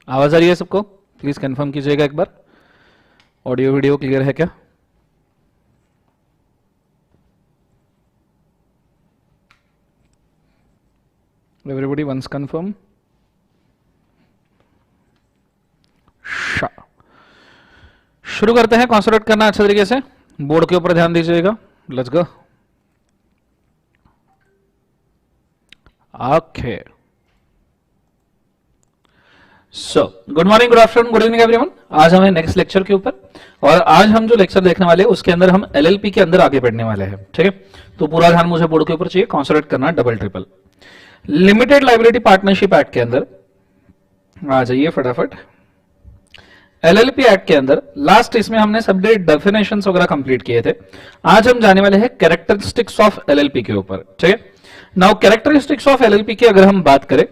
आवाज आ रही है सबको? प्लीज कंफर्म कीजिएगा एक बार, ऑडियो वीडियो क्लियर है क्या? Everybody once confirm. शुरू करते हैं। कॉन्सेंट्रेट करना अच्छे तरीके से, बोर्ड के ऊपर ध्यान दीजिएगा। Let's go. Okay, so good morning, good afternoon, good evening everyone. आज हमें नेक्स्ट लेक्चर के ऊपर, और आज हम जो लेक्चर देखने वाले हैं उसके अंदर हम एलएलपी के अंदर आगे बढ़ने वाले हैं। ठीक है, तो पूरा ध्यान मुझे बोर्ड के ऊपर चाहिए। कॉन्सेंट्रेट करना double triple. Limited liability partnership act के अंदर आ जाइए फटाफट। एलएलपी एक्ट के अंदर लास्ट इसमें हमने सब डेफिनेशंस वगैरह कंप्लीट किए थे। आज हम जाने वाले हैं कैरेक्टरिस्टिक्स ऑफ एलएलपी के ऊपर। ठीक है, नाउ कैरेक्टरिस्टिक्स ऑफ एलएलपी की अगर हम बात करें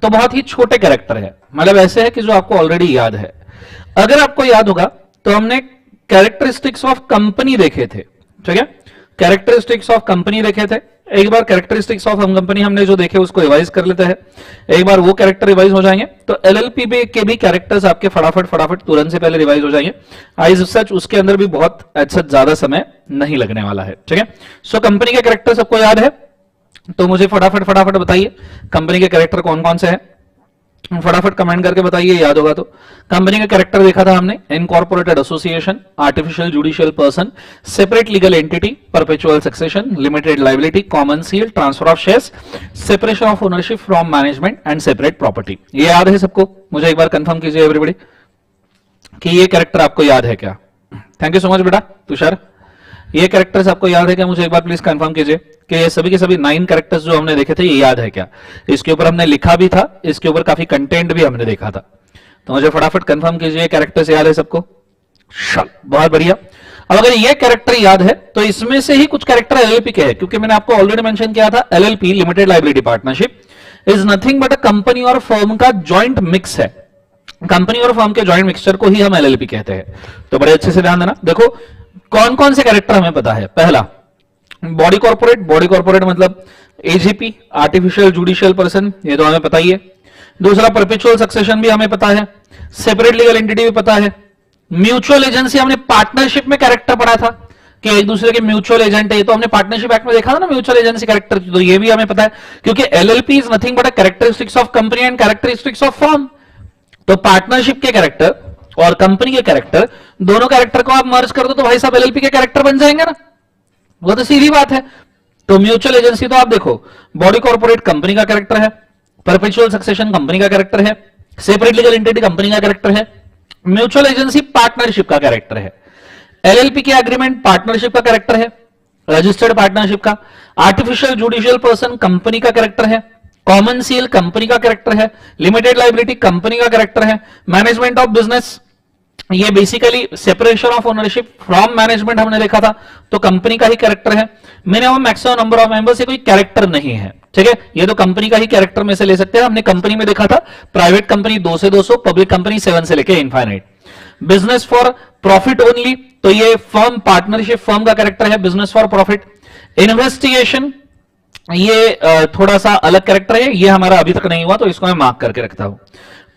तो बहुत ही छोटे कैरेक्टर है, मतलब ऐसे है कि जो आपको ऑलरेडी याद है। अगर आपको याद होगा तो हमने कैरेक्टरिस्टिक्स ऑफ कंपनी देखे थे। ठीक है, कैरेक्टरिस्टिक्स ऑफ कंपनी देखे थे। एक बार कैरेक्टरिस्टिक्स ऑफ कंपनी हमने जो देखे उसको रिवाइज कर लेते हैं, एक बार वो कैरेक्टर रिवाइज हो जाएंगे तो एलएलपी के भी कैरेक्टर्स आपके फटाफट तुरंत से पहले रिवाइज हो जाएंगे। आज सच उसके अंदर भी बहुत अच्छा ज्यादा समय नहीं लगने वाला है। ठीक है, सो कंपनी के कैरेक्टर सबको याद है तो मुझे फटाफट बताइए कंपनी के कैरेक्टर कौन कौन से हैं। फटाफट कमेंट करके बताइए, याद होगा तो। कंपनी का कैरेक्टर देखा था हमने, incorporated association, artificial judicial person, separate legal entity, perpetual succession, limited liability, common seal, transfer of shares, separation of ownership from management and separate property. ये याद है सबको? मुझे एक बार कंफर्म कीजिए एवरीबॉडी कि ये कैरेक्टर आपको याद है क्या। थैंक यू सो मच बेटा तुषार। ये कैरेक्टर्स आपको याद है क्या? मुझे एक बार प्लीज कंफर्म कीजिए कि ये सभी के सभी 9 कैरेक्टर्स जो हमने देखे थे ये याद है क्या। इसके ऊपर हमने लिखा भी था, इसके ऊपर काफी कंटेंट भी हमने देखा था, तो मुझे फटाफट कंफर्म कीजिए कैरेक्टर्स याद है सबको। बहुत बढ़िया। अब अगर ये कैरेक्टर याद है तो इसमें से ही कुछ कैरेक्टर एलएलपी के हैं, क्योंकि मैंने आपको ऑलरेडी मेंशन किया था LLP limited liability partnership is nothing but a company और फर्म का ज्वाइंट मिक्स है। कंपनी और फर्म के ज्वाइंट मिक्सचर को ही हम एलएलपी कहते हैं। तो बड़े अच्छे से ध्यान देना। देखो कौन कौन से कैरेक्टर हमें पता है। पहला बॉडी कॉर्पोरेट, बॉडी कॉर्पोरेट मतलब एजीपी, आर्टिफिशियल जुडिशियल पर्सन, ये तो हमें पता ही है। दूसरा परपेचुअल सक्सेशन भी हमें पता है, सेपरेट लीगल एंटिटी भी पता है। म्यूचुअल एजेंसी हमने पार्टनरशिप में कैरेक्टर पढ़ा था कि एक दूसरे के म्यूचुअल एजेंट है, ये तो हमने पार्टनरशिप एक्ट में देखा था ना म्यूचुअल एजेंसी कैरेक्टर, तो ये भी हमें पता है क्योंकि LLP is nothing but a characteristics of company and characteristics of firm. तो पार्टनरशिप के कैरेक्टर और कंपनी के कैरेक्टर, दोनों कैरेक्टर को आप मर्ज कर दो तो भाई साहब एलएलपी के कैरेक्टर बन जाएंगे ना, वो तो सीधी बात है। तो म्यूचुअल एजेंसी तो आप देखो, बॉडी कॉर्पोरेट कंपनी का कैरेक्टर है, परपेचुअल सक्सेशन कंपनी का कैरेक्टर है, सेपरेट लीगल एंटिटी कंपनी का कैरेक्टर है, म्यूचुअल एजेंसी पार्टनरशिप का कैरेक्टर है, एलएलपी के एग्रीमेंट पार्टनरशिप का कैरेक्टर है, रजिस्टर्ड पार्टनरशिप का, आर्टिफिशियल जुडिशियल पर्सन कंपनी का कैरेक्टर है, कॉमन सील कंपनी का कैरेक्टर है, लिमिटेड लाइबिलिटी कंपनी का कैरेक्टर है, मैनेजमेंट ऑफ बिजनेस ये basically separation of ownership from management हमने देखा था, तो कंपनी का ही कैरेक्टर है। Minimum maximum number of members ये कोई कैरेक्टर नहीं है। ठीक है, ये तो कंपनी का ही कैरेक्टर में से ले सकते हैं। हमने कंपनी में देखा था प्राइवेट कंपनी 2 से 200, पब्लिक कंपनी 7 से लेके infinite. Business for profit only, तो ये फर्म पार्टनरशिप फर्म का कैरेक्टर है, बिजनेस फॉर प्रॉफिट। इन्वेस्टिगेशन ये थोड़ा सा अलग कैरेक्टर है, ये हमारा अभी तक नहीं हुआ तो इसको मैं मार्क करके रखता हूं।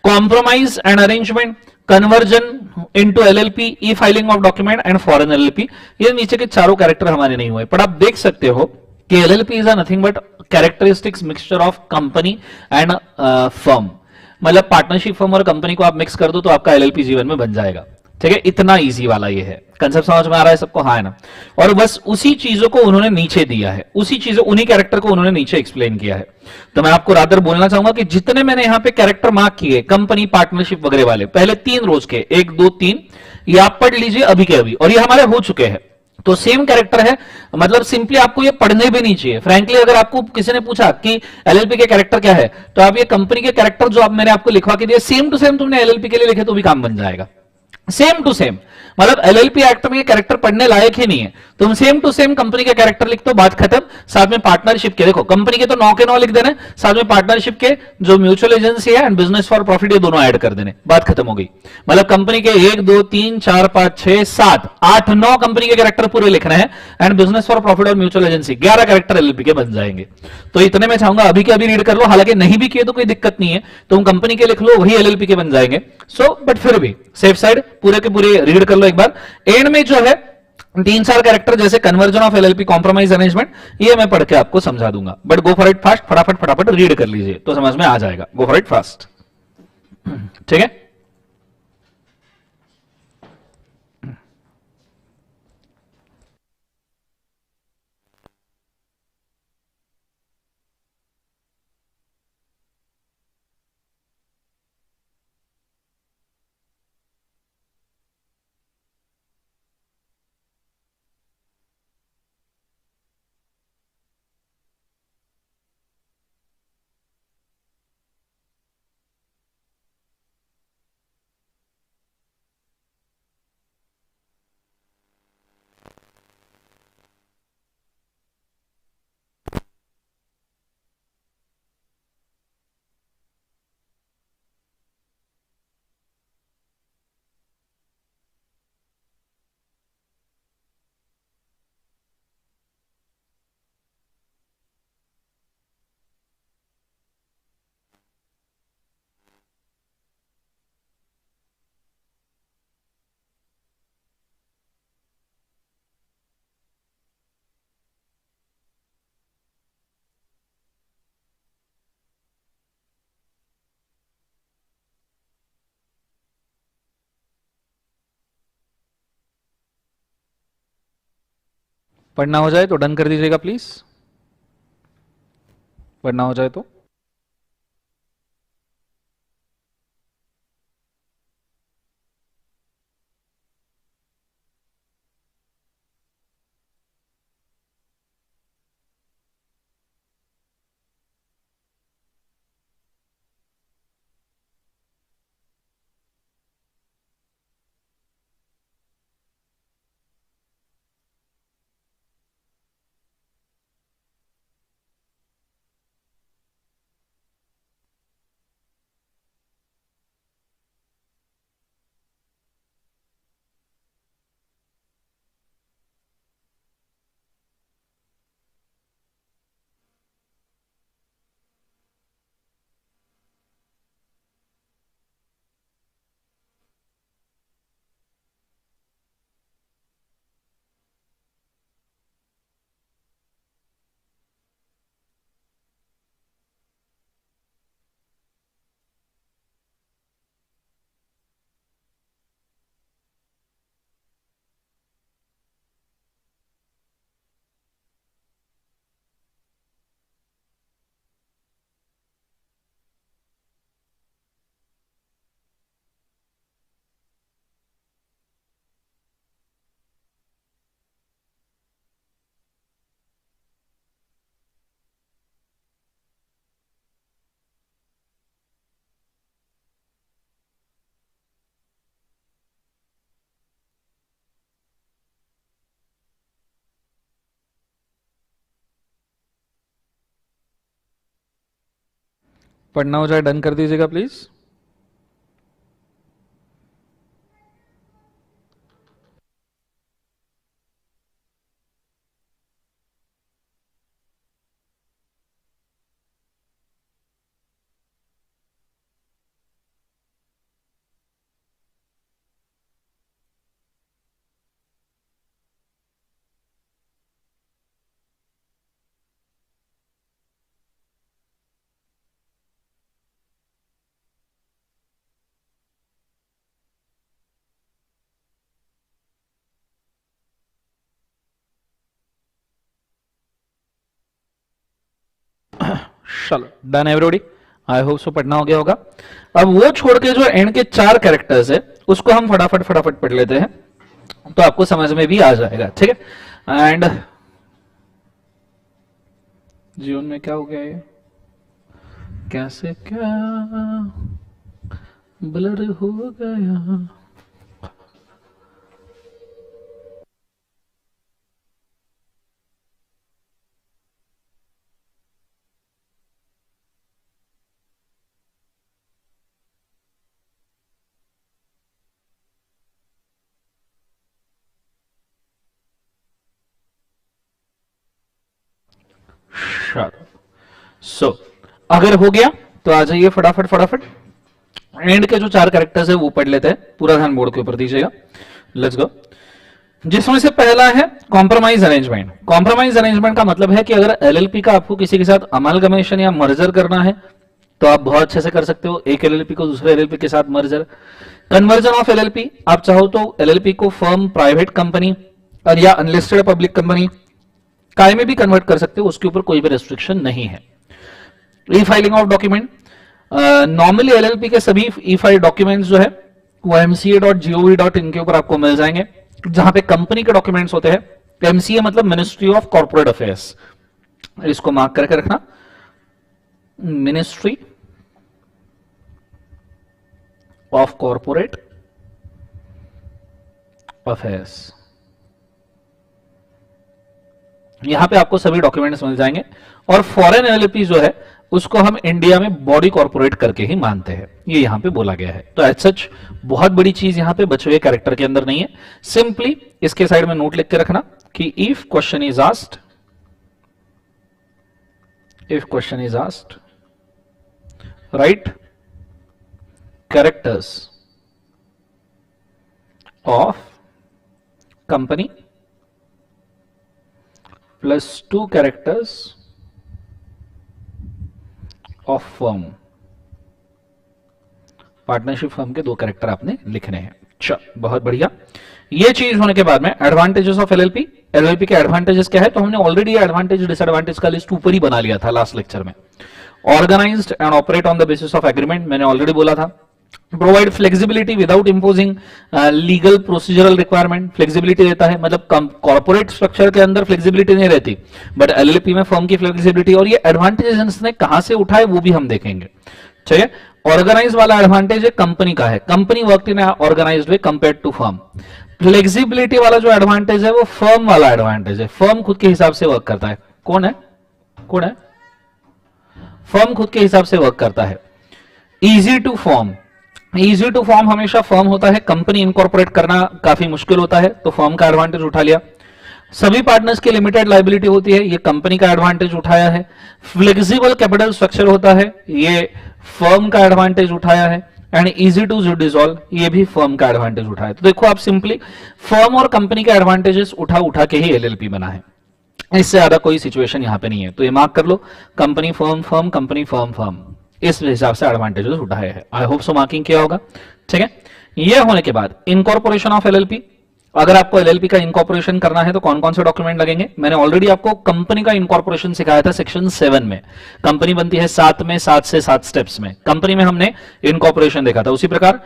Compromise and arrangement, conversion into LLP, E filing of document and foreign LLP, ये नीचे के चारों कैरेक्टर हमारे नहीं हुए, पर आप देख सकते हो कि LLP is nothing but characteristics mixture of company and firm, मतलब पार्टनरशिप फर्म और कंपनी को आप मिक्स कर दो तो आपका एलएलपी जीवन में बन जाएगा। ठीक है, इतना इजी वाला ये है। कंसेप्ट समझ में आ रहा है सबको? हाँ है ना। और बस उसी चीजों को उन्होंने नीचे दिया है, उसी चीजों उन्हीं कैरेक्टर को उन्होंने नीचे एक्सप्लेन किया है। तो मैं आपको रादर बोलना चाहूंगा कि जितने मैंने यहां पे कैरेक्टर मार्क किए कंपनी पार्टनरशिप वगैरह वाले, पहले 3 रोज के 1 2 3 ये आप पढ़ लीजिए अभी के अभी, और ये हमारे हो चुके हैं। तो सेम कैरेक्टर है, मतलब सिंपली आपको ये पढ़ने भी नहीं चाहिए। फ्रैंकली अगर आपको किसी ने पूछा कि एलएलपी के कैरेक्टर क्या है, तो आप ये कंपनी के कैरेक्टर जो मैंने आपको लिखवा के दिए सेम टू सेम तुमने एलएलपी के लिए लिखे तो भी काम बन जाएगा। सेम टू सेम, मतलब एलएलपी एक्ट में ये कैरेक्टर पढ़ने लायक ही नहीं है। तुम सेम टू सेम कंपनी के कैरेक्टर लिख दो, बात खत्म। साथ में पार्टनरशिप के, देखो कंपनी के तो 9 के 9 लिख देने, साथ में पार्टनरशिप के जो म्यूचुअल एजेंसी है एंड बिजनेस फॉर प्रॉफिट, ये दोनों ऐड कर देने, बात खत्म हो गई। मतलब कंपनी के 1 2 3 4 5 6 7 8 9 कंपनी के कैरेक्टर पूरे लिखने हैं एंड बिजनेस फॉर प्रॉफिट और म्यूचुअल एजेंसी 11 कैरेक्टर एलएलपी के बन जाएंगे। तो इतने में चाहूंगा अभी के अभी रीड कर लो, हालांकि नहीं भी किए तो कोई दिक्कत नहीं है, तुम कंपनी के लिख लो, वही एलएलपी के बन जाएंगे। सो बट फिर भी सेफ साइड पूरे के पूरे रीड कर लो एक बार। एंड में जो है 3-4 कैरेक्टर जैसे conversion of LLP, compromise arrangement, ये मैं पढ़ के आपको समझा दूंगा, but go for it fast, फटाफट फटाफट रीड कर लीजिए तो समझ में आ जाएगा। गो फॉर इट फास्ट, ठीक है। पढ़ना हो जाए तो डन कर दीजिएगा प्लीज, पढ़ना हो जाए तो। पढ़ना हो जाए डन कर दीजिएगा प्लीज। चलो done everybody, I hope so पढ़ना हो गया होगा। अब वो छोड़ के जो एंड के 4 कैरेक्टर्स है उसको हम फटाफट फटाफट पढ़ लेते हैं तो आपको समझ में भी आ जाएगा, ठीक है। एंड जीवन में क्या हो गया ये, कैसे क्या ब्लर हो गया, सो अगर हो गया तो आ जाइए फटाफट फटाफट, एंड के जो 4 कैरेक्टर्स है वो पढ़ लेते हैं, पूरा ध्यान बोर्ड के ऊपर दीजिएगा। Let's go. जिसमें से पहला है कॉम्प्रोमाइज अरेंजमेंट। कॉम्प्रोमाइज अरेंजमेंट का मतलब है कि अगर एलएलपी का आपको किसी के साथ अमालगमेशन या मर्जर करना है तो आप बहुत अच्छे से कर सकते हो, एक एलएलपी को दूसरे एलएलपी के साथ मर्जर। कन्वर्जन ऑफ एलएलपी, आप चाहो तो एलएलपी को फर्म, प्राइवेट कंपनी और या अनलिस्टेड पब्लिक कंपनी काय में भी कन्वर्ट कर सकते हो, उसके ऊपर कोई भी रेस्ट्रिक्शन नहीं है। ई filing of document, normally LLP के सभी ई फाइल डॉक्यूमेंट्स जो है वो mca.gov.in के ऊपर आपको मिल जाएंगे, जहां पे कंपनी के डॉक्यूमेंट्स होते हैं। एमसीए मतलब मिनिस्ट्री ऑफ कॉर्पोरेट अफेयर्स, इसको मार्क करके रखना, मिनिस्ट्री ऑफ कॉर्पोरेट अफेयर्स। यहां पे आपको सभी डॉक्यूमेंट्स मिल जाएंगे। और फॉरेन एलएलपी जो है उसको हम इंडिया में बॉडी कॉर्पोरेट करके ही मानते हैं, ये यहां पे बोला गया है। तो एज सच बहुत बड़ी चीज यहां पे बचे हुए कैरेक्टर के अंदर नहीं है। सिंपली इसके साइड में नोट लिख के रखना कि if question is asked, right characters of company plus 2 characters of firm. Partnership firm के 2 कैरेक्टर आपने लिखने हैं। अच्छा, बहुत बढ़िया। ये चीज होने के बाद में एडवांटेजेस ऑफ एलएलपी। एलएलपी के एडवांटेजेस क्या है, तो हमने ऑलरेडी एडवांटेज डिसएडवांटेज का लिस्ट ऊपर ही बना लिया था लास्ट लेक्चर में। Organised and operate on the basis of agreement, मैंने ऑलरेडी बोला था। Provide flexibility without imposing legal procedural requirement, flexibility देता है, मतलब कॉर्पोरेट स्ट्रक्चर के अंदर फ्लेक्सिबिलिटी नहीं रहती, बट एलएलपी में फर्म की फ्लेक्सिबिलिटी। और ये एडवांटेजेस ने कहां से उठाए वो भी हम देखेंगे। ठीक, ऑर्गेनाइज वाला एडवांटेज है कंपनी का है, company work in organised way compare to firm. Flexibility वाला जो एडवांटेज है वो फर्म वाला एडवांटेज है, फर्म खुद के हिसाब से वर्क करता है। कौन है? फर्म खुद के हिसाब से वर्क करता है। Easy to form, easy to form हमेशा फर्म होता है, कंपनी इनकॉर्पोरेट करना काफी मुश्किल होता है, तो फर्म का एडवांटेज उठा लिया। सभी पार्टनर्स की लिमिटेड लायबिलिटी होती है, ये कंपनी का एडवांटेज उठाया है। फ्लेक्सिबल कैपिटल स्ट्रक्चर होता है, ये फर्म का एडवांटेज उठाया है। एंड इजी टू डिसॉल्व, ये भी फर्म का एडवांटेज उठाया है। तो देखो आप सिंपली फर्म और कंपनी के एडवांटेजेस उठा के ही एलएलपी बना है, इससे ज्यादा कोई सिचुएशन यहां पे नहीं है। तो ये मार्क कर लो, company firm firm, company firm firm, इस हिसाब से एडवांटेजेस उठाए हैं। आई होप सो मार्किंग किया होगा। ठीक है, ये होने के बाद इनकॉर्पोरेशन ऑफ एलएलपी। अगर आपको एलएलपी का इनकॉर्पोरेशन करना है तो कौन कौन से डॉक्यूमेंट लगेंगे? मैंने ऑलरेडी आपको कंपनी का इनकॉर्पोरेशन सिखाया था सेक्शन 7 में। कंपनी बनती है 7 से 7 स्टेप्स में, कंपनी में हमने इनकॉर्पोरेशन देखा था। उसी प्रकार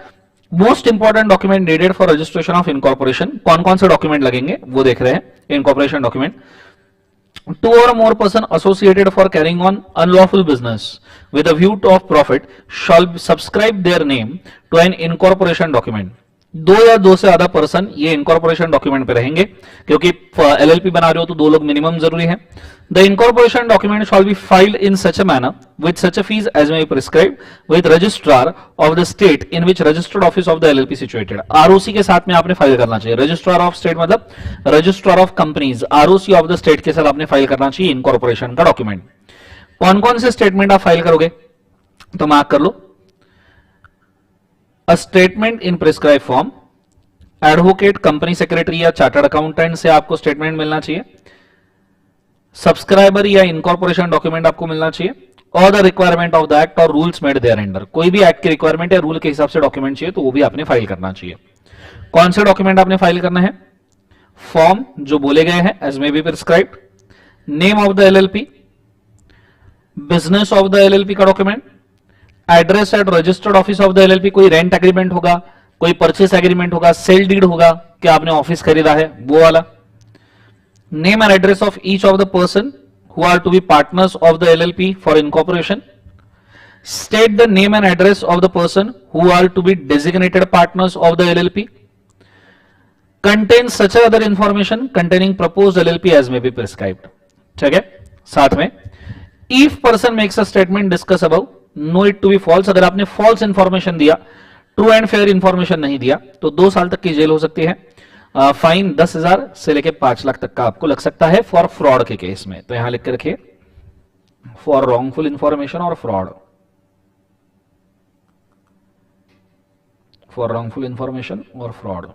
most important document needed for registration of incorporation, कौन कौन से डॉक्यूमेंट लगेंगे वो देख रहे हैं। Incorporation document, 2 or more person associated for carrying on unlawful business with a view of profit shall subscribe their name to an incorporation document। 2 या 2 से ज्यादा पर्सन ये इनकॉर्पोरेशन डॉक्यूमेंट पे रहेंगे, क्योंकि एलएलपी बना रहे हो तो 2 लोग मिनिमम जरूरी है। The incorporation document shall be filed in such a manner with such a fees as may be prescribed with registrar of the state in which registered office of the LLP situated. ROC के साथ में आपने file करना चाहिए। Registrar of state मतलब registrar of companies, ROC of the state के साथ आपने फाइल करना चाहिए इनकॉर्पोरेशन का डॉक्यूमेंट। कौन कौन से स्टेटमेंट आप फाइल करोगे तो मार्क कर लो, a statement in prescribe form, advocate, company secretary या चार्टर्ड अकाउंटेंट से आपको स्टेटमेंट मिलना चाहिए। सब्सक्राइबर या इनकॉर्पोरेशन डॉक्यूमेंट आपको मिलना चाहिए। और the requirement of the act और रूल्स मेड देयर अंडर, कोई भी एक्ट की रिक्वायरमेंट या रूल के हिसाब से डॉक्यूमेंट चाहिए तो वो भी आपने फाइल करना चाहिए। कौन से डॉक्यूमेंट आपने फाइल करना है? फॉर्म जो बोले गए हैं as may be prescribed, name of the LLP, business of the LLP का document, address at registered office of the LLP, कोई रेंट एग्रीमेंट होगा, कोई परचेस एग्रीमेंट होगा, सेल डीड होगा कि आपने ऑफिस खरीदा है वो वाला। Name and address of each of the person who are to be partners of the LLP for incorporation. State the name and address of the person who are to be designated partners of the LLP. Contain such other information containing proposed LLP as may be prescribed. ठीक है, साथ में if person makes a statement discuss above, know it to be false, अगर आपने false information दिया, true and fair information नहीं दिया तो 2 साल तक की जेल हो सकती है। फाइन 10,000 से लेके 5 लाख तक का आपको लग सकता है फॉर फ्रॉड के केस में। तो यहां लिख के रखिए फॉर रॉन्गफुल इंफॉर्मेशन और फ्रॉड, फॉर रॉन्गफुल इंफॉर्मेशन और fraud,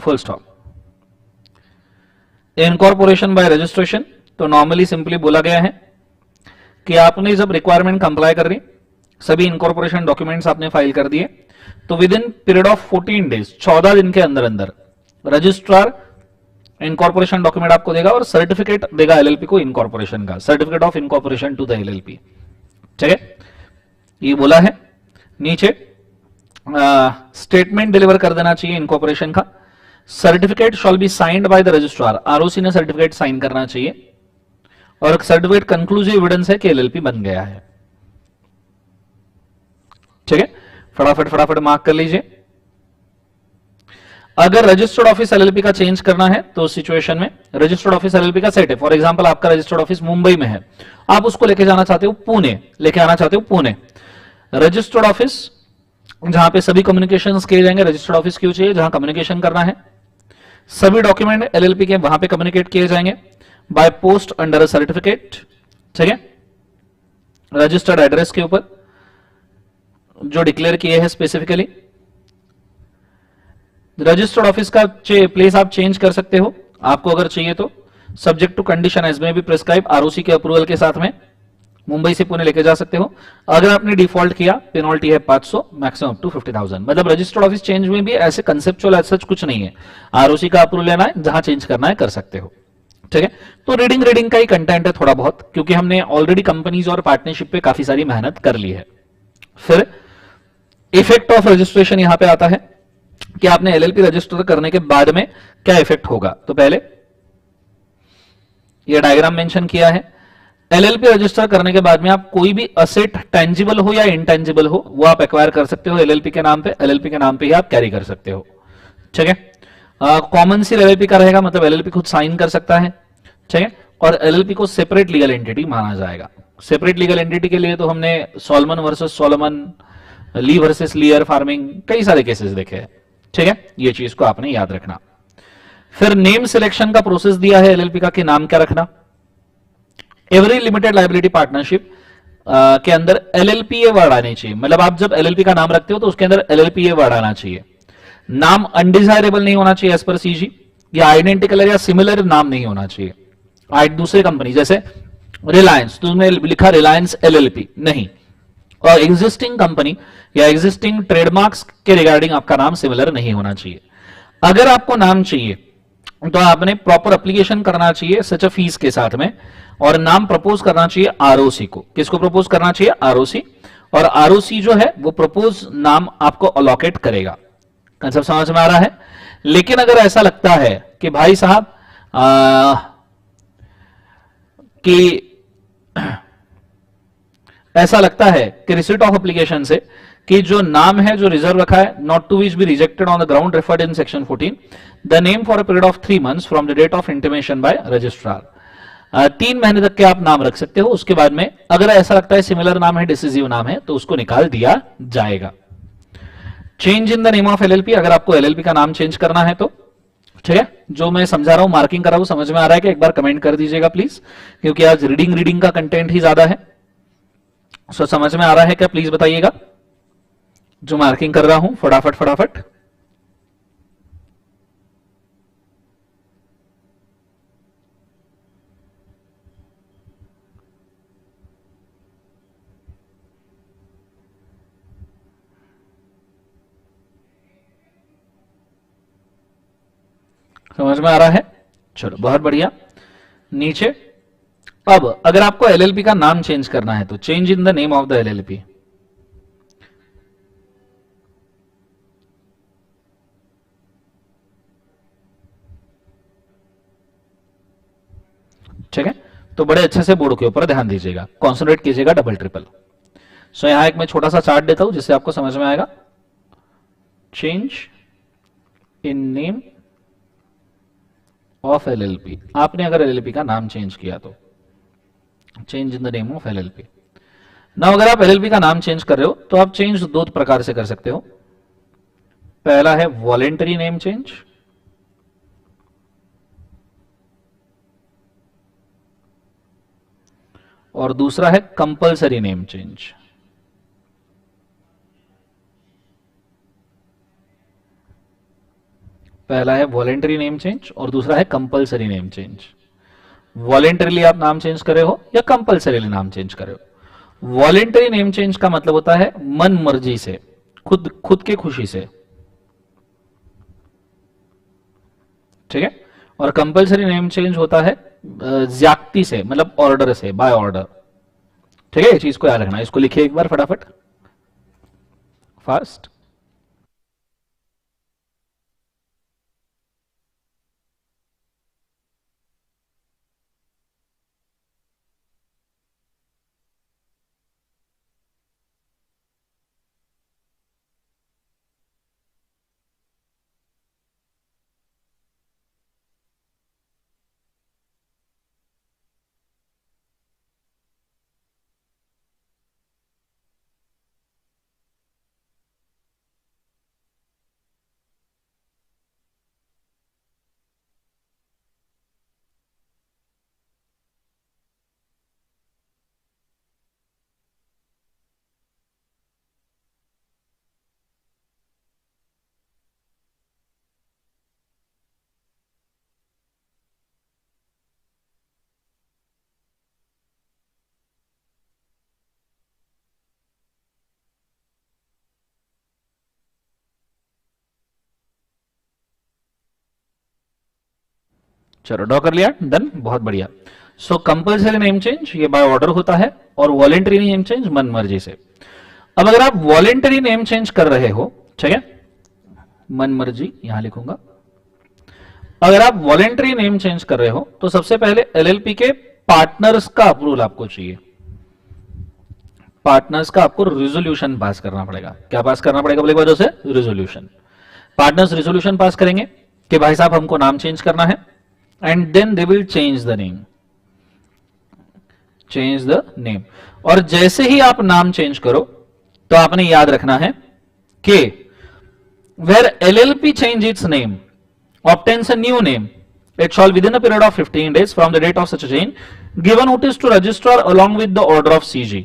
full stop. Incorporation bye registration, तो नॉर्मली सिंपली बोला गया है कि आपने जब रिक्वायरमेंट कंप्लाई कर रही, सभी इनकॉर्पोरेशन डॉक्यूमेंट्स आपने फाइल कर दिए, तो with in period of 14 days, 14 दिन के अंदर अंदर रजिस्ट्रार इनकॉर्पोरेशन डॉक्यूमेंट आपको देगा और सर्टिफिकेट देगा एलएलपी को इनकॉर्पोरेशन का, certificate of incorporation to the LLP. ठीक है, ये बोला है। नीचे स्टेटमेंट डिलीवर कर देना चाहिए इनकॉर्पोरेशन का। Certificate shawl be signed by the registrar, ROC ने सर्टिफिकेट साइन करना चाहिए और सर्टिफिकेट कंक्लूसिव एविडेंस है कि एलएलपी बन गया है। ठीक है, फटाफट फटाफट मार्क कर लीजिए। अगर रजिस्टर्ड ऑफिस एलएलपी का चेंज करना है तो उस सिचुएशन में रजिस्टर्ड ऑफिस एलएलपी का सेट है, फॉर एग्जांपल आपका रजिस्टर्ड ऑफिस मुंबई में है, आप उसको लेके जाना चाहते हो पुणे, लेके आना चाहते हो पुणे। रजिस्टर्ड ऑफिस जहां पे सभी कम्युनिकेशंस किए जाएंगे, रजिस्टर्ड ऑफिस क्यों चाहिए, जहां कम्युनिकेशन करना है, सभी डॉक्यूमेंट एलएलपी के वहां पे कम्युनिकेट किए जाएंगे by post under a certificate. ठीक है, रजिस्टर्ड एड्रेस के ऊपर जो डिक्लेयर किए हैं स्पेसिफिकली। रजिस्टर्ड ऑफिस का प्लेस आप चेंज कर सकते हो आपको अगर चाहिए तो, सब्जेक्ट टू कंडीशन एज में भी प्रिस्क्राइब, आरओसी के अप्रूवल के साथ में मुंबई से पुणे लेके जा सकते हो। अगर आपने डिफॉल्ट किया पेनल्टी है 500, मैक्सिमम अप टू 50,000। मतलब रजिस्टर्ड ऑफिस चेंज में भी ऐसे कंसेप्चुअल एज सच कुछ नहीं है, आरओसी का अप्रूवल लेना है, जहां चेंज करना है कर सकते हो। ठीक है, तो रीडिंग का ही कंटेंट है थोड़ा बहुत, क्योंकि हमने ऑलरेडी कंपनीज और पार्टनरशिप पे काफी सारी मेहनत कर ली है। फिर इफेक्ट ऑफ रजिस्ट्रेशन यहां पे आता है कि आपने एलएलपी रजिस्टर करने के बाद में क्या इफेक्ट होगा। तो पहले यह डायग्राम मेंशन किया है, एलएलपी रजिस्टर करने के बाद में आप कोई भी असेट टेंजिबल हो या इनटेंजिबल हो वो आप एक्वायर कर सकते हो एलएलपी के नाम पे, एलएलपी के नाम पे ही आप कैरी कर सकते हो। ठीक है, कॉमन सील एलएलपी का रहेगा, मतलब एलएलपी खुद साइन कर सकता है। ठीक है, और एलएलपी को सेपरेट लीगल एंटिटी माना जाएगा। सेपरेट लीगल एंटिटी के लिए तो हमने सॉलमन वर्सेस सॉलमन, ली वर्सेस लियर फार्मिंग, कई सारे केसेस देखे हैं। ठीक है, ये चीज को आपने याद रखना। फिर नेम सिलेक्शन का प्रोसेस दिया है एलएलपी का कि नाम क्या रखना। एवरी लिमिटेड लाइबिलिटी पार्टनरशिप के अंदर एलएलपी वर्ड आनी चाहिए, मतलब आप जब एलएलपी का नाम रखते हो तो उसके अंदर एलएलपी वर्ड आना चाहिए। नाम अनडिजायरेबल नहीं होना चाहिए एज पर सीजी, या आइडेंटिकल या सिमिलर नाम नहीं होना चाहिए दूसरे कंपनी, जैसे रिलायंस, तुमने लिखा रिलायंस एलएलपी नहीं, और एग्जिस्टिंग कंपनी या एग्जिस्टिंग ट्रेडमार्क्स के रिगार्डिंग आपका नाम सिमिलर नहीं होना चाहिए। अगर आपको नाम चाहिए तो आपने प्रॉपर एप्लीकेशन करना चाहिए सच फीस के साथ में, और नाम प्रपोज करना चाहिए आरओसी को। किसको प्रपोज करना चाहिए, आरओसी, और आरओसी जो है वो प्रपोज नाम आपको अलोकेट करेगा। कंसेप्ट समझ में आ रहा है। लेकिन अगर ऐसा लगता है कि भाई साहब कि ऐसा लगता है कि रिसीट ऑफ एप्लीकेशन से कि जो नाम है जो रिजर्व रखा है, not to which be rejected on the ground referred in section 14, the name for a period of 3 months from the date of intimation by registrar. 3 महीने तक के आप नाम रख सकते हो, उसके बाद में अगर ऐसा लगता है सिमिलर नाम है, डिसिजिव नाम है, तो उसको निकाल दिया जाएगा। Change in the name of LLP, अगर आपको एलएलपी का नाम चेंज करना है तो। ठीक है, जो मैं समझा रहा हूं, मार्किंग कर रहा हूं, समझ में आ रहा है कि एक बार कमेंट कर दीजिएगा प्लीज, क्योंकि आज रीडिंग का कंटेंट ही ज्यादा है। सो समझ में आ रहा है क्या, प्लीज बताइएगा। जो मार्किंग कर रहा हूं फटाफट फटाफट। समझ में आ रहा है, चलो बहुत बढ़िया। नीचे अब अगर आपको एलएलपी का नाम चेंज करना है तो change in the name of the LLP. ठीक है, तो बड़े अच्छे से बोर्ड के ऊपर ध्यान दीजिएगा, कॉन्सेंट्रेट कीजिएगा डबल ट्रिपल। सो यहां एक मैं छोटा सा चार्ट देता हूं जिससे आपको समझ में आएगा। Change in name of LLP, आपने अगर एलएलपी का नाम चेंज किया तो change in the name of LLP. Now अगर आप एलएलपी का नाम चेंज कर रहे हो तो आप चेंज 2 प्रकार से कर सकते हो। पहला है वॉलेंटरी नेम चेंज, और दूसरा है कंपल्सरी नेम चेंज। पहला है वॉलेंटरी नेम चेंज और दूसरा है कंपल्सरी नेम चेंज। वॉलेंटरीली आप नाम चेंज कर रहे हो या कंपल्सरीली नाम चेंज कर रहे हो। वॉलेंटरी नेम चेंज का मतलब होता है मन मर्जी से, खुद खुद के खुशी से, ठीक है। और कंपल्सरी नेम चेंज होता है ज्यादती से, मतलब ऑर्डर से, बाय ऑर्डर, ठीक है। ये चीज को याद रखना। इसको लिखिए एक बार फटाफट, फास्ट। चलो ड्रॉ कर लिया, डन, बहुत बढ़िया। सो कंपल्सरी नेम चेंज ये बाय ऑर्डर होता है और वॉलेंटरी नेम चेंज मन मर्जी से। अब अगर आप वॉलेंटरी नेम चेंज कर रहे हो, ठीक है, मन मर्जी यहां लिखूंगा। अगर आप वॉलेंटरी नेम चेंज कर रहे हो तो सबसे पहले एलएलपी के पार्टनर्स का अप्रूवल आपको चाहिए। पार्टनर्स का आपको रिजोल्यूशन पास करना पड़ेगा। क्या पास करना पड़ेगा बोले वजह से? रिजोल्यूशन। पार्टनर्स रिजोल्यूशन पास करेंगे कि भाई साहब हमको नाम चेंज करना है, and then they will change the name, change the name. और जैसे ही आप नाम चेंज करो तो आपने याद रखना है कि where LLP change its name obtains a new name, it shall within a period of 15 days from the date of such a change give a notice to registrar along with the order of CG,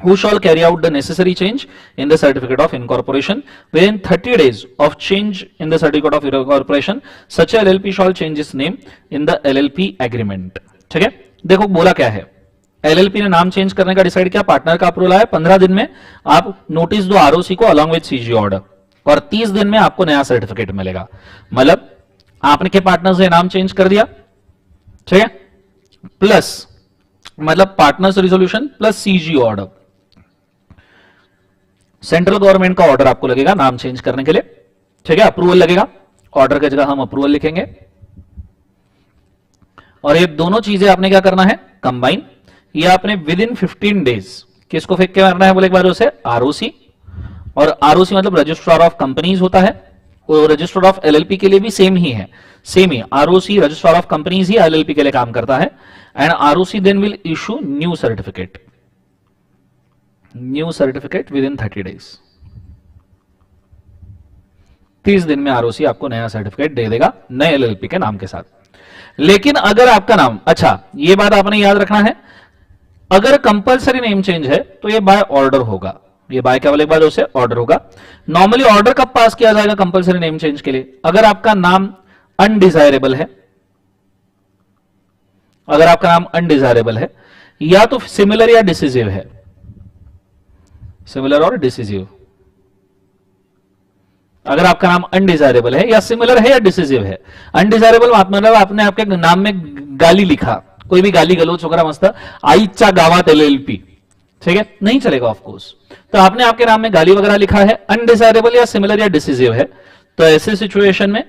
who shall carry out the necessary change in the certificate of incorporation within 30 days of change in the certificate of incorporation. Such a LLP shall change its name in the LLP agreement. ठीक है, देखो बोला क्या है, LLP ने नाम change करने का डिसाइड किया, पार्टनर का अप्रूवल आया, 15 दिन में आप नोटिस दो आरओसी को अलॉन्ग विद सीजी ऑर्डर, और 30 दिन में आपको नया सर्टिफिकेट मिलेगा। मतलब आपने के पार्टनर से नाम चेंज कर दिया, ठीक है, प्लस मतलब partners resolution plus CG order, central government का ऑर्डर आपको लगेगा नाम चेंज करने के लिए, ठीक है, अप्रूवल लगेगा, ऑर्डर की जगह हम अप्रूवल लिखेंगे। और ये दोनों चीजें आपने क्या करना है, कंबाइन। ये आपने विद इन 15 डेज किसको फेंक के मारना है बोले एक बार से, आरओसी। और आरओसी मतलब रजिस्ट्रार ऑफ कंपनीज होता है, और रजिस्टर ऑफ एलएलपी के लिए भी सेम ही है, सेम ही आरओसी रजिस्ट्रार ऑफ कंपनीज ही एलएलपी के लिए काम करता है। And ROC then will issue new certificate, new certificate within 30 days. 30 दिन में आरओसी आपको नया सर्टिफिकेट दे देगा नए एलएलपी के नाम के साथ। लेकिन अगर आपका नाम, अच्छा ये बात आपने याद रखना है, अगर कंपल्सरी नेम चेंज है तो ये बाय ऑर्डर होगा, ये बाय क्या बोले एक बार उसे ऑर्डर होगा। नॉर्मली ऑर्डर कब पास किया जाएगा कंपल्सरी नेम चेंज के लिए, अगर आपका नाम अनडिजायरेबल है, अगर आपका नाम अनडिजायरेबल है या तो सिमिलर या डिसिजिव है, सिमिलर और डिसिजिव। अगर आपका नाम अनडिजायरेबल है या सिमिलर है या डिसिजिव है, अनडिजायरेबल मतलब आपने आपके नाम में गाली लिखा, कोई भी गाली गलोच वगैरह मस्त आईचा गावात एलएलपी, ठीक है, नहीं चलेगा ऑफ कोर्स। तो आपने आपके नाम में गाली वगैरह लिखा है, अनडिजायरेबल या सिमिलर या डिसिजिव है, तो ऐसे सिचुएशन में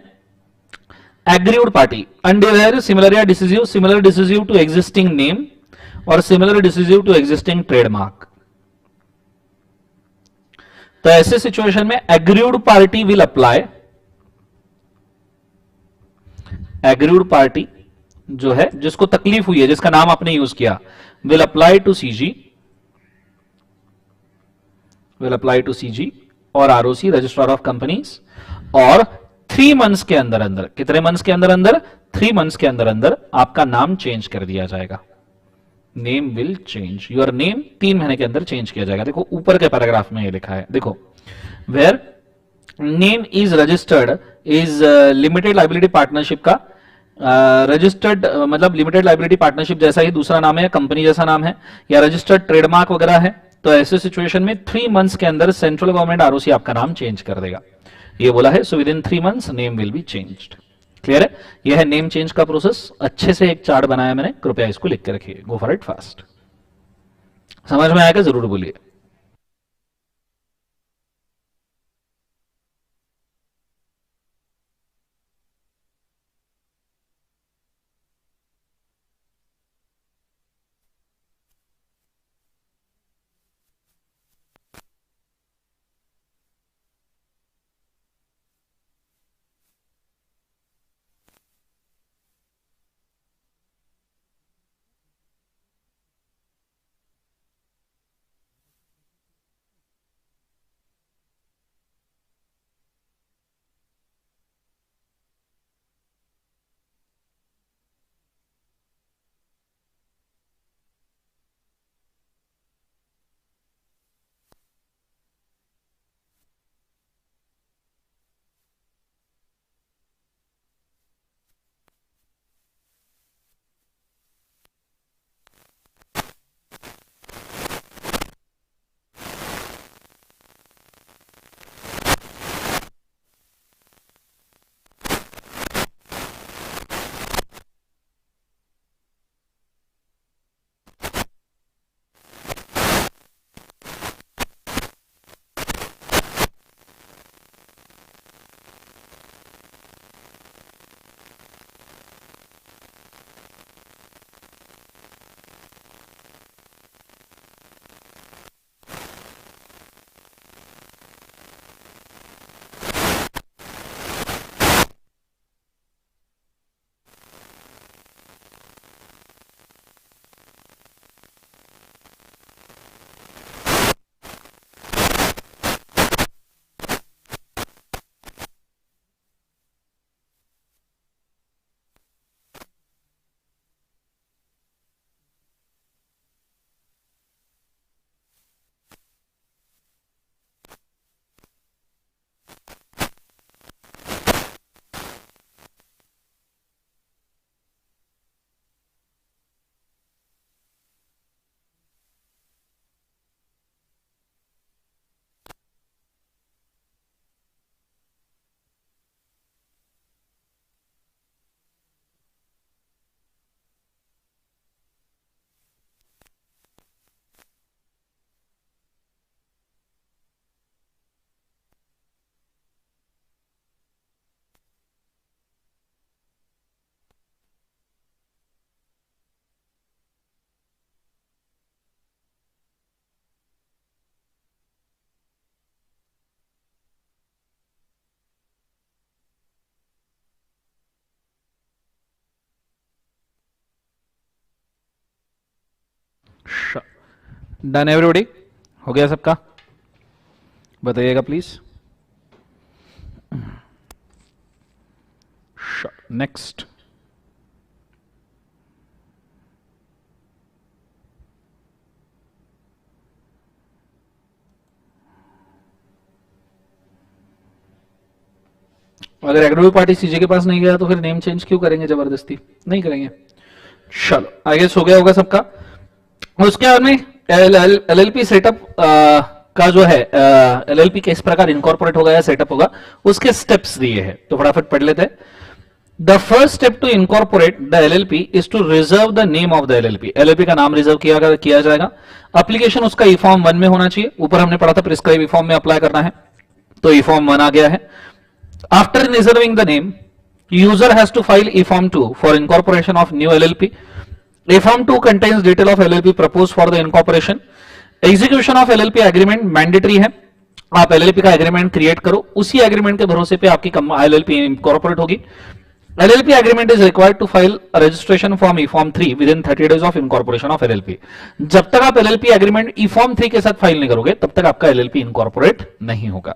एग्रीड पार्टी, अनडिजायरेबल, सिमिलर या डिसिजिव, सिमिलर डिसिजिव टू एग्जिस्टिंग नेम और सिमिलर डिसिजिव टू एग्जिस्टिंग ट्रेडमार्क, तो ऐसे सिचुएशन में agreed party will apply, agreed party जो है जिसको तकलीफ हुई है, जिसका नाम आपने यूज किया, will apply to CG, will apply to CG और आरओसी रजिस्ट्रार ऑफ कंपनीज, और 3 मंथ्स के अंदर अंदर, कितने मंथ्स के अंदर अंदर, 3 मंथ्स के अंदर अंदर आपका नाम चेंज कर दिया जाएगा, name will change, your name 3 महीने के अंदर चेंज किया जाएगा। देखो ऊपर के पैराग्राफ में ये लिखा है, देखो where name is registered is limited liability partnership का रजिस्टर्ड मतलब लिमिटेड लाइबिलिटी पार्टनरशिप जैसा ही दूसरा नाम है, कंपनी जैसा नाम है, या रजिस्टर्ड ट्रेडमार्क वगैरह है, तो ऐसे सिचुएशन में 3 मंथ्स के अंदर सेंट्रल गवर्नमेंट आरओसी आपका नाम चेंज कर देगा, ये बोला है। So with in 3 months name will be changed. Clear है? यह है नेम चेंज का प्रोसेस। अच्छे से एक चार्ट बनाया मैंने, कृपया इसको लिख के रखिए। Go for it fast. समझ में आएगा जरूर बोलिए। Done everybody? हो गया सबका? बताइएगा प्लीज। नेक्स्ट अगर एग्रीमेंट पार्टी सीजे के पास नहीं गया तो फिर नेम चेंज क्यों करेंगे जबरदस्ती? नहीं करेंगे। चलो आई गेस हो गया होगा सबका। उसके बाद में एलएलपी सेटअप का जो है एलएलपी किस प्रकार इनकॉर्पोरेट होगा या सेटअप होगा उसके स्टेप्स दिए हैं, तो फटाफट पढ़ लेते हैं। The first step to incorporate the LLP is to reserve the name of the LLP. LLP का नाम रिजर्व किया जाएगा। एप्लीकेशन उसका ई फॉर्म 1 में होना चाहिए। ऊपर हमने पढ़ा था प्रिस्क्राइब ई फॉर्म में अप्लाई करना है, तो ई फॉर्म 1 आ गया है। After reserving the name user has to file E form 2 for incorporation of new LLP. E form 2 contains detail of LLP propose for the incorporation. Execution of LLP agreement mandatory है। आप LLP का agreement create करो, उसी agreement के भरोसे पे आपकी LLP incorporate होगी। LLP agreement is required to file a registration form E-form 3 within 30 days of incorporation of LLP। जब तक आप LLP agreement E-form 3 के साथ फाइल नहीं करोगे तब तक आपका LLP incorporate नहीं होगा।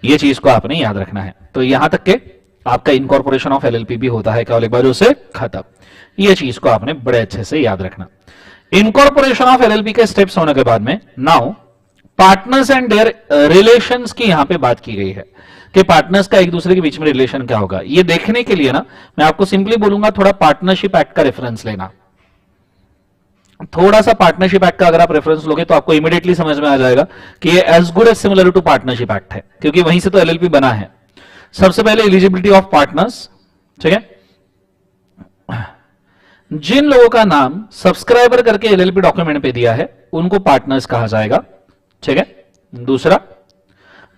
ये चीज को आपने याद रखना है। तो यहां तक के आपका incorporation of LLP भी होता है केवल एक बार उसे खत्म। ये चीज को आपने बड़े अच्छे से याद रखना। इनकॉर्पोरेशन ऑफ एलएलपी के स्टेप्स होने के बाद में now partners and their relations की यहां पे बात की गई है कि पार्टनर्स का एक दूसरे के बीच में रिलेशन क्या होगा। ये देखने के लिए ना मैं आपको सिंपली बोलूंगा थोड़ा पार्टनरशिप एक्ट का रेफरेंस लेना। थोड़ा सा पार्टनरशिप एक्ट का अगर आप रेफरेंस लोगे तो आपको इमीडिएटली समझ में आ जाएगा कि ये as good as similar to partnership act है, क्योंकि वहीं से तो एलएलपी बना है। सबसे पहले एलिजिबिलिटी ऑफ पार्टनर्स, ठीक है। जिन लोगों का नाम सब्सक्राइबर करके एलएलपी डॉक्यूमेंट पे दिया है उनको पार्टनर्स कहा जाएगा, ठीक है। दूसरा,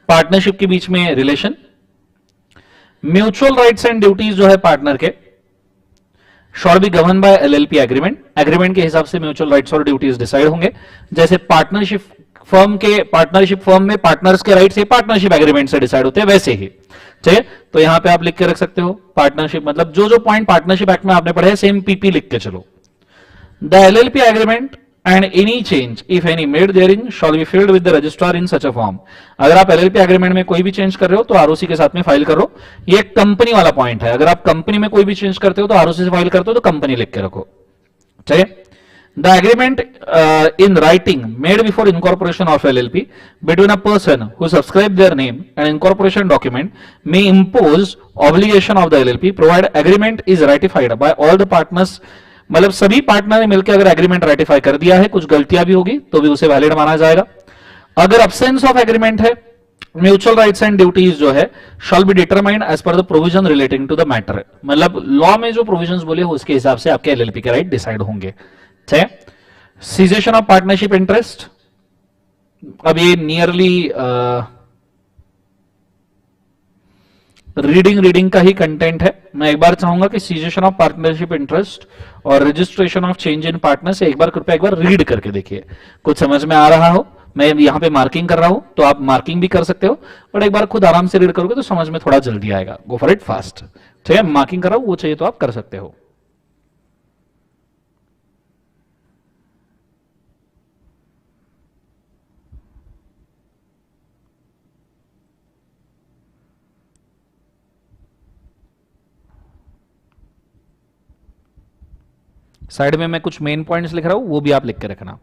पार्टनरशिप के बीच में relation, mutual rights and duties जो है पार्टनर के shawl be govern by LLP agreement. Agreement के हिसाब से म्यूचुअल राइट्स और ड्यूटीज डिसाइड होंगे। जैसे पार्टनरशिप फर्म में पार्टनर्स के राइट्स पार्टनरशिप एग्रीमेंट से डिसाइड होते हैं, वैसे ही, ठीक है। तो यहां पे आप लिख के रख सकते हो पार्टनरशिप, मतलब जो जो पॉइंट पार्टनरशिप एक्ट में आपने पढ़े सेम पीपी लिख के चलो। The LLP agreement and any change if any made therein shawl be filled with the registrar in such a form. अगर आप एलएलपी एग्रीमेंट में कोई भी चेंज कर रहे हो तो आरओसी के साथ में फाइल करो। ये कंपनी वाला पॉइंट है। अगर आप कंपनी में कोई भी चेंज करते हो तो आरओसी से फाइल करते हो तो कंपनी लिख के रखो, ठीक है। The agreement in writing made before incorporation of LLP between a person who subscribed their name and incorporation document may impose obligation of the LLP provided agreement is ratified by all the partners। मतलब सभी partner ने मिलकर अगर agreement ratify कर दिया है, कुछ गलतियां भी होगी तो भी उसे वैलिड माना जाएगा। अगर अब्सेंस ऑफ एग्रीमेंट है, म्यूचुअल राइट्स एंड ड्यूटीज जो है shall be determined as per the provision relating to the matter. मतलब लॉ में जो प्रोविजंस बोले उसके हिसाब से आपके एलएलपी के राइट डिसाइड होंगे, ठीक है। सीजेशन ऑफ पार्टनरशिप इंटरेस्ट, अब ये नियरली रीडिंग का ही कंटेंट है। मैं एक बार चाहूंगा कि सीजेशन ऑफ पार्टनरशिप इंटरेस्ट और registration of change in partner से एक बार रीड करके देखिए, कुछ समझ में आ रहा हो। मैं यहां पे मार्किंग कर रहा हूं तो आप मार्किंग भी कर सकते हो, बट एक बार खुद आराम से रीड करोगे तो समझ में थोड़ा जल्दी आएगा। गो फॉर इट फास्ट, ठीक है। मार्किंग कर रहा हूं, वो चाहिए तो आप कर सकते हो। साइड में मैं कुछ मेन पॉइंट्स लिख रहा हूं, वो भी आप लिख के रखना।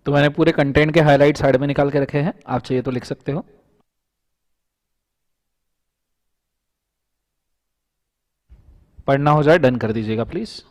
तो मैंने पूरे कंटेंट के हाईलाइट साइड में निकाल के रखे हैं, आप चाहिए तो लिख सकते हो। पढ़ना हो जाए डन कर दीजिएगा प्लीज।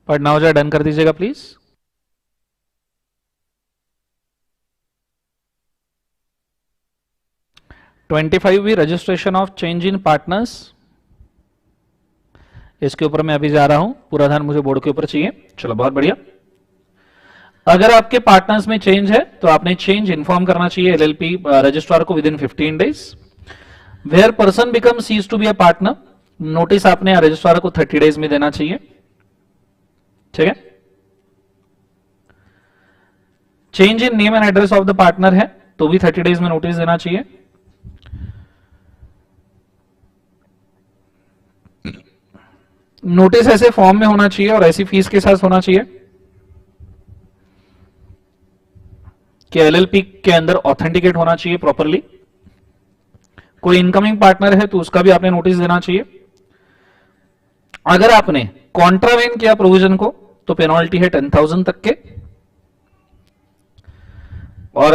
पढ़ना हो जाए डन कर दीजिएगा प्लीज। ट्वेंटी फाइव भी registration of change in partners, इसके ऊपर मैं अभी जा रहा हूं, पूरा ध्यान मुझे बोर्ड के ऊपर चाहिए। चलो बहुत बढ़िया। अगर आपके पार्टनर्स में चेंज है तो आपने चेंज इन्फॉर्म करना चाहिए एलएलपी रजिस्ट्रार को with in 15 days. Where person become cease to be a partner, notice आपने रजिस्ट्रार को 30 डेज में देना चाहिए। ठीक है। Change in name and address of the partner है तो भी 30 डेज में नोटिस देना चाहिए। नोटिस ऐसे फॉर्म में होना चाहिए और ऐसी फीस के साथ होना चाहिए कि एलएलपी के अंदर ऑथेंटिकेट होना चाहिए प्रॉपरली। कोई इनकमिंग पार्टनर है तो उसका भी आपने नोटिस देना चाहिए। अगर आपने कॉन्ट्रावेन किया प्रोविजन को तो पेनल्टी है 10,000 तक के, और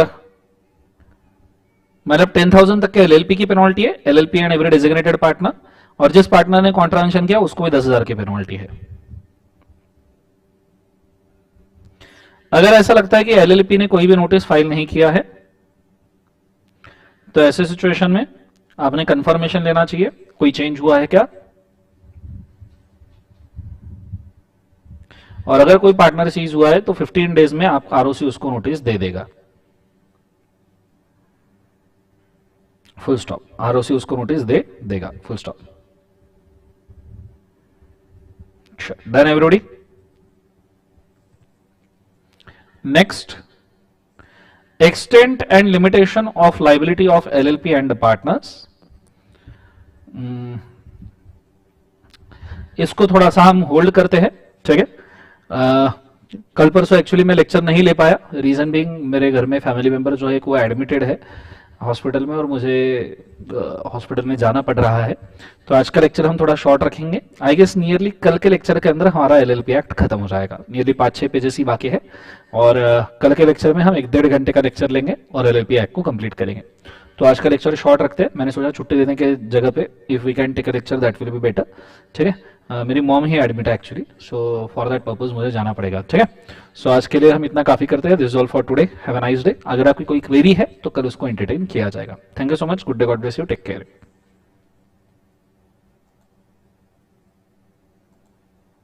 मतलब 10,000 तक के एलएलपी की पेनल्टी है, LLP and every designated partner, और जिस पार्टनर ने कॉन्ट्रावेंशन किया उसको भी 10,000 की पेनल्टी है। अगर ऐसा लगता है कि एलएलपी ने कोई भी नोटिस फाइल नहीं किया है तो ऐसे सिचुएशन में आपने कंफर्मेशन लेना चाहिए कोई चेंज हुआ है क्या, और अगर कोई पार्टनर सीज हुआ है तो 15 डेज में आप आरओसी उसको नोटिस दे देगा। Full stop. आरओसी उसको नोटिस दे देगा, full stop. Done everybody. Next, extent and limitation of liability of LLP and partners. इसको थोड़ा सा हम होल्ड करते हैं। ठीक है। कल परसों एक्चुअली मैं लेक्चर नहीं ले पाया, रीजन बीइंग मेरे घर में फैमिली मेंबर जो है वो एडमिटेड है, हॉस्पिटल में और मुझे हॉस्पिटल में जाना पड़ रहा है, तो आज का लेक्चर हम थोड़ा शॉर्ट रखेंगे। आई गेस नियरली कल के लेक्चर के अंदर हमारा एलएलपी एक्ट खत्म हो जाएगा, नियरली 5-6 पेजेस ही बाकी है, और कल के लेक्चर में हम 1-1.5 घंटे का लेक्चर लेंगे और एलएलपी एक्ट को कंप्लीट करेंगे। तो आज का लेक्चर शॉर्ट रखते हैं, मैंने सोचा छुट्टी देने के जगह पे if we can take a lecture that will be better. ठीक है, मेरी मॉम ही एडमिट है actually, so for that purpose मुझे जाना पड़ेगा। ठीक है, सो आज के लिए हम इतना काफी करते हैं। This is all for today, have a nice day. अगर आपकी कोई क्वेरी है तो कल उसको एंटरटेन किया जाएगा। Thank you so much, good day, god bless you, take care.